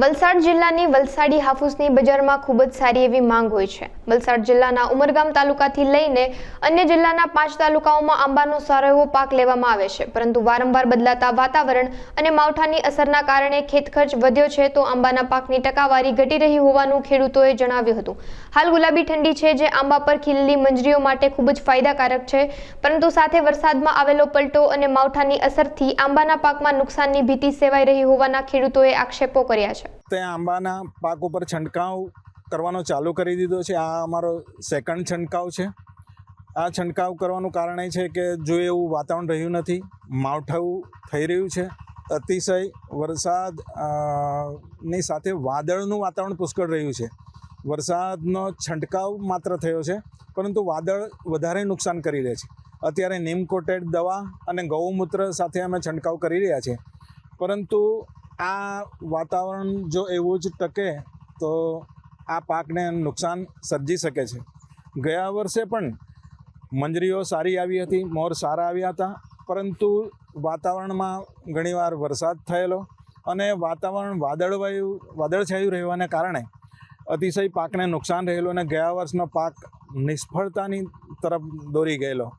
વલસાડ જિલ્લાની વલસાડી હાફૂસની બજારમાં ખૂબ જ સારી એવી માંગ હોય છે। વલસાડ જિલ્લાના ઉમરગામ તાલુકાથી લઈને અન્ય જિલ્લાના 5 તાલુકાઓમાં આંબાનો સારો એવો પાક લેવામાં આવે છે, પરંતુ વારંવાર બદલાતા વાતાવરણ અને માવઠાની અસરના કારણે ખેત ખર્ચ વધ્યો છે તો આંબાના પાકની ટકાવારી ઘટી રહી હોવાનું ખેડૂતોએ જણાવ્યું હતું। હાલ ગુલાબી ઠંડી છે જે આંબા પર ખીલેલી મંજરીઓ માટે ખૂબ જ ફાયદાકારક છે, પરંતુ સાથે વરસાદમાં આવેલો પલટો અને માવઠાની અસરથી આંબાના પાકમાં નુકસાનની ભીતિ સેવાઈ રહી હોવાના ખેડૂતોએ આક્ષેપો કર્યા છે। તે આંબાના પાક ઉપર છંટકાવ કરવાનો ચાલુ કરી દીધો છે। આ અમારો સેકન્ડ છંટકાવ છે। આ છંટકાવ કરવાનું કારણ એ છે કે જો એવું વાતાવરણ રહ્યું નથી, માવઠું થઈ રહ્યું છે, અતિશય વરસાદ ની સાથે વાદળનું વાતાવરણ પુષ્કળ રહ્યું છે। વરસાદનો છંટકાવ માત્ર થયો છે, પરંતુ વાદળ વધારે નુકસાન કરી રહે છે। અત્યારે નીમ કોટેડ દવા અને ગૌમૂત્ર સાથે અમે છંટકાવ કરી રહ્યા છીએ, પરંતુ આ વાતાવરણ જો એવું જ ટકે તો આ પાકને નુકસાન સર્જી શકે છે। ગયા વર્ષે પણ મંજરીઓ સારી આવી હતી, મોર સારા આવ્યા હતા, પરંતુ વાતાવરણમાં ઘણીવાર વરસાદ થયેલો અને વાતાવરણ વાદળછાયું રહેવાને કારણે અતિશય પાકને નુકસાન રહેલું અને ગયા વર્ષનો પાક નિષ્ફળતાની તરફ દોરી ગયેલો।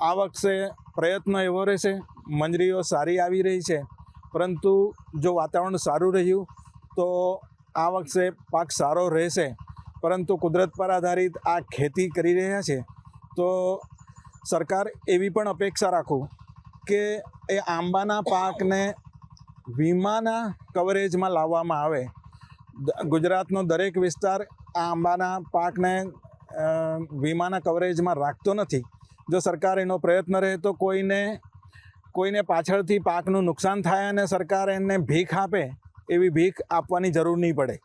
આ વખતે પ્રયત્નો એવો રહેશે, મંજરીઓ સારી આવી રહી છે, પરંતુ જો વાતાવરણ સારું રહ્યું તો આ વખતે પાક સારો રહેશે। પરંતુ કુદરત પર આધારિત આ ખેતી કરી રહ્યા છે તો સરકાર એવી પણ અપેક્ષા રાખું કે એ આંબાના પાકને વીમાના કવરેજમાં લાવવામાં આવે। ગુજરાતનો દરેક વિસ્તાર આ આંબાના પાકને વીમાના કવરેજમાં રાખતો નથી। જો સરકાર એનો પ્રયત્ન રહે તો કોઈને પાછળથી પાકનું નુકસાન થાય અને સરકાર એને ભીખ આપે એવી ભીખ આપવાની જરૂર નહીં પડે।